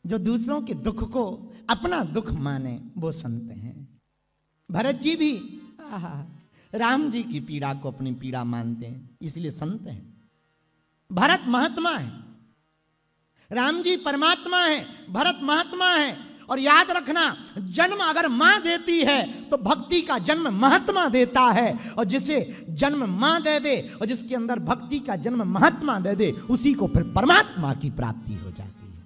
जो दूसरों के दुख को अपना दुख माने वो संत हैं। भरत जी भी राम जी की पीड़ा को अपनी पीड़ा मानते हैं, इसलिए संत हैं। भरत महात्मा है, राम जी परमात्मा है, भरत महात्मा है। और याद रखना, जन्म अगर मां देती है तो भक्ति का जन्म महात्मा देता है, और जिसे जन्म मां दे दे और जिसके अंदर भक्ति का जन्म महात्मा दे दे, उसी को फिर परमात्मा की प्राप्ति हो जाती है।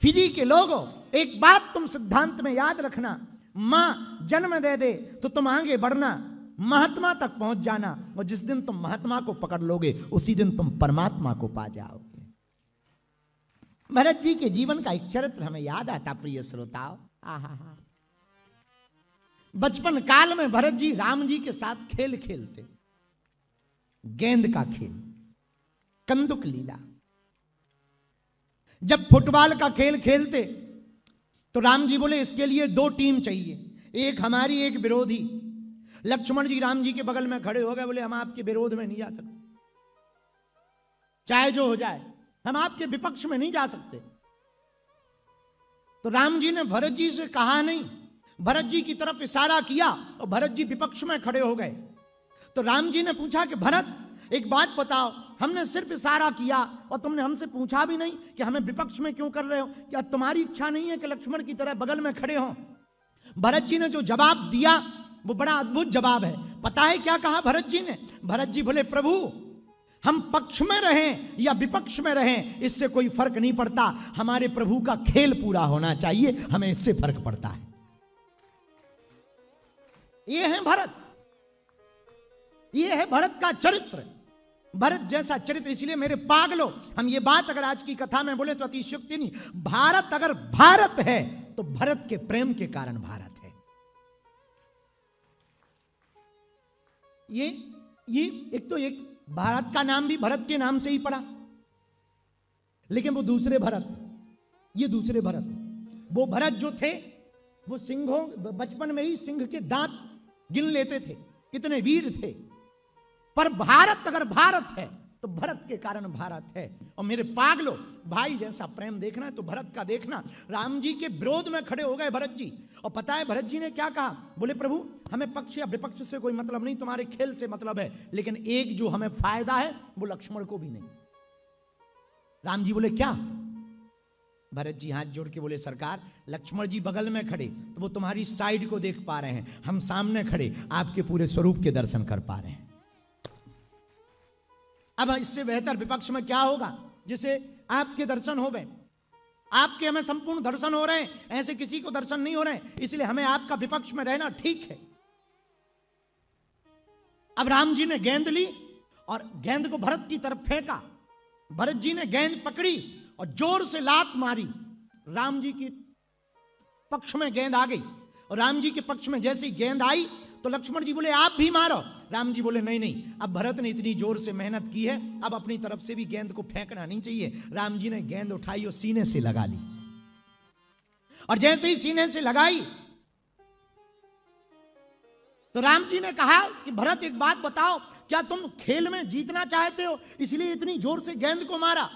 फिजी के लोगों, एक बात तुम सिद्धांत में याद रखना, मां जन्म दे दे तो तुम आगे बढ़ना, महात्मा तक पहुंच जाना, और जिस दिन तुम महात्मा को पकड़ लोगे उसी दिन तुम परमात्मा को पा जाओगे। भरत जी के जीवन का एक चरित्र हमें याद आता, प्रिय श्रोताओ। बचपन काल में भरत जी राम जी के साथ खेल खेलते, गेंद का खेल, कंदुक लीला। जब फुटबॉल का खेल खेलते तो राम जी बोले इसके लिए 2 टीम चाहिए, एक हमारी एक विरोधी। लक्ष्मण जी राम जी के बगल में खड़े हो गए, बोले हम आपके विरोध में नहीं जा सकते, चाहे जो हो जाए, हम आपके विपक्ष में नहीं जा सकते। तो राम जी ने भरत जी से कहा नहीं, भरत जी की तरफ इशारा किया और भरत जी विपक्ष में खड़े हो गए। तो राम जी ने पूछा कि भरत एक बात बताओ, हमने सिर्फ इशारा किया और तुमने हमसे पूछा भी नहीं कि हमें विपक्ष में क्यों कर रहे हो, क्या तुम्हारी इच्छा नहीं है कि लक्ष्मण की तरह बगल में खड़े हो? भरत जी ने जो जवाब दिया वो बड़ा अद्भुत जवाब है। पता है क्या कहा भरत जी ने? भरत जी बोले प्रभु, हम पक्ष में रहें या विपक्ष में रहें इससे कोई फर्क नहीं पड़ता, हमारे प्रभु का खेल पूरा होना चाहिए, हमें इससे फर्क पड़ता है। ये है भरत, ये है भरत का चरित्र, भरत जैसा चरित्र। इसलिए मेरे पागलों, हम ये बात अगर आज की कथा में बोले तो अतिशयोक्ति नहीं, भारत अगर भारत है तो भरत के प्रेम के कारण भारत है। ये एक तो एक भारत का नाम भी भरत के नाम से ही पड़ा, लेकिन वो दूसरे भरत, ये दूसरे भरत। वो भरत जो थे वो सिंहों, बचपन में ही सिंह के दांत गिन लेते थे, कितने वीर थे। पर भारत अगर भारत है तो भरत के कारण भारत है। और मेरे पागलों, भाई जैसा प्रेम देखना है तो भरत का देखना। राम जी के विरोध में खड़े हो गए भरत जी, और पता है भरत जी ने क्या कहा? बोले प्रभु, हमें पक्ष या विपक्ष से कोई मतलब नहीं, तुम्हारे खेल से मतलब है, लेकिन एक जो हमें फायदा है वो लक्ष्मण को भी नहीं। राम जी बोले क्या? भरत जी हाथ जोड़ के बोले सरकार, लक्ष्मण जी बगल में खड़े तो वो तुम्हारी साइड को देख पा रहे हैं, हम सामने खड़े आपके पूरे स्वरूप के दर्शन कर पा रहे हैं। अब इससे बेहतर विपक्ष में क्या होगा जिसे आपके दर्शन हो गए, आपके हमें संपूर्ण दर्शन हो रहे हैं, ऐसे किसी को दर्शन नहीं हो रहे हैं, इसलिए हमें आपका विपक्ष में रहना ठीक है। अब राम जी ने गेंद ली और गेंद को भरत की तरफ फेंका, भरत जी ने गेंद पकड़ी और जोर से लात मारी, राम जी की पक्ष में गेंद आ गई। और राम जी के पक्ष में जैसे गेंद आई तो लक्ष्मण जी बोले आप भी मारो, राम जी बोले नहीं नहीं, अब भरत ने इतनी जोर से मेहनत की है, अब अपनी तरफ से भी गेंद को फेंकना नहीं चाहिए। राम जी ने गेंद उठाई और सीने से लगा ली, और जैसे ही सीने से लगाई तो राम जी ने कहा कि भरत एक बात बताओ, क्या तुम खेल में जीतना चाहते हो इसलिए इतनी जोर से गेंद को मारा?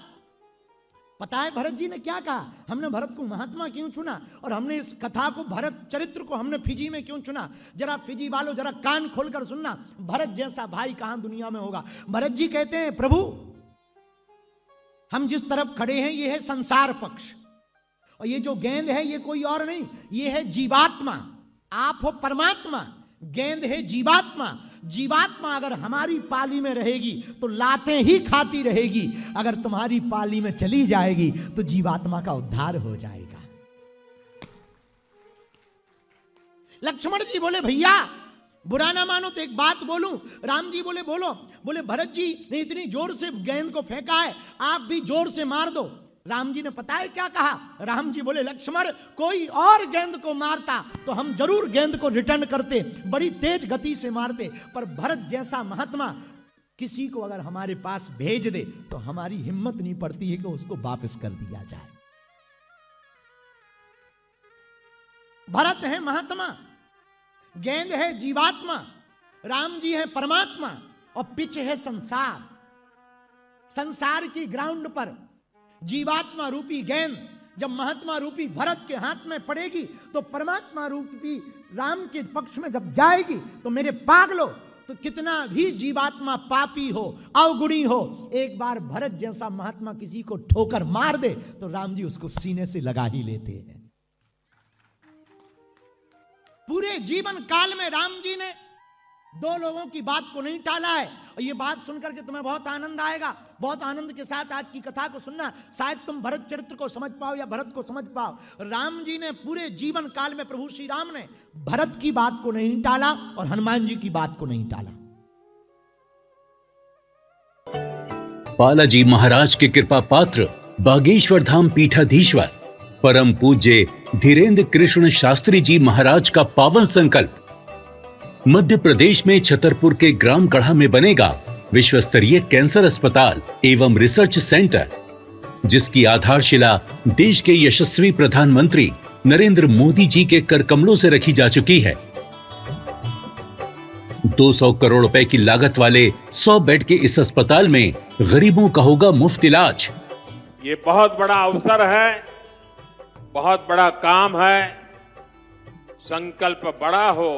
पता है भरत जी ने क्या कहा? हमने भरत को महात्मा क्यों चुना और हमने इस कथा को, भरत चरित्र को हमने फिजी में क्यों चुना? जरा फिजी वालों जरा कान खोलकर सुनना, भरत जैसा भाई कहां दुनिया में होगा। भरत जी कहते हैं प्रभु, हम जिस तरफ खड़े हैं ये है संसार पक्ष, और ये जो गेंद है ये कोई और नहीं, ये है जीवात्मा, आप हो परमात्मा, गेंद है जीवात्मा। जीवात्मा अगर हमारी पाली में रहेगी तो लातें ही खाती रहेगी, अगर तुम्हारी पाली में चली जाएगी तो जीवात्मा का उद्धार हो जाएगा। लक्ष्मण जी बोले भैया बुरा ना मानो तो एक बात बोलूं? राम जी बोले बोलो। बोले भरत जी ने इतनी जोर से गेंद को फेंका है, आप भी जोर से मार दो। राम जी ने पता है क्या कहा? राम जी बोले लक्ष्मण, कोई और गेंद को मारता तो हम जरूर गेंद को रिटर्न करते, बड़ी तेज गति से मारते, पर भरत जैसा महात्मा किसी को अगर हमारे पास भेज दे तो हमारी हिम्मत नहीं पड़ती है कि उसको वापस कर दिया जाए। भरत है महात्मा, गेंद है जीवात्मा, राम जी है परमात्मा, और पिच है संसार। संसार की ग्राउंड पर जीवात्मा रूपी गेंद जब महात्मा रूपी भरत के हाथ में पड़ेगी तो परमात्मा रूपी राम के पक्ष में जब जाएगी तो मेरे पागलो, तो कितना भी जीवात्मा पापी हो, अवगुणी हो, एक बार भरत जैसा महात्मा किसी को ठोकर मार दे तो राम जी उसको सीने से लगा ही लेते हैं। पूरे जीवन काल में राम जी ने दो लोगों की बात को नहीं टाला है। और ये बात सुनकर के तुम्हें बहुत आनंद आएगा, बहुत आनंद के साथ आज की कथा को सुनना, शायद तुम भरत चरित्र को समझ पाओ या भरत को समझ पाओ। राम जी ने पूरे जीवन काल में, प्रभु श्री राम ने भरत की बात को नहीं टाला और हनुमान जी की बात को नहीं टाला। बालाजी महाराज के कृपा पात्र बागेश्वर धाम पीठाधीश्वर परम पूज्य धीरेन्द्र कृष्ण शास्त्री जी महाराज का पावन संकल्प, मध्य प्रदेश में छतरपुर के ग्राम गढ़ा में बनेगा विश्व स्तरीय कैंसर अस्पताल एवं रिसर्च सेंटर, जिसकी आधारशिला देश के यशस्वी प्रधानमंत्री नरेंद्र मोदी जी के कर कमलों से रखी जा चुकी है। 200 करोड़ रुपए की लागत वाले 100 बेड के इस अस्पताल में गरीबों का होगा मुफ्त इलाज। ये बहुत बड़ा अवसर है, बहुत बड़ा काम है। संकल्प बड़ा हो,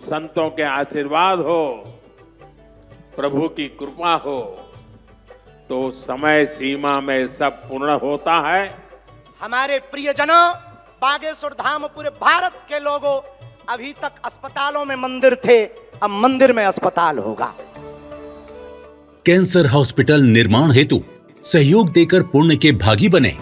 संतों के आशीर्वाद हो, प्रभु की कृपा हो तो समय सीमा में सब पूर्ण होता है। हमारे प्रियजनों, बागेश्वर धाम पूरे भारत के लोगों, अभी तक अस्पतालों में मंदिर थे, अब मंदिर में अस्पताल होगा। कैंसर हॉस्पिटल निर्माण हेतु सहयोग देकर पुण्य के भागी बने।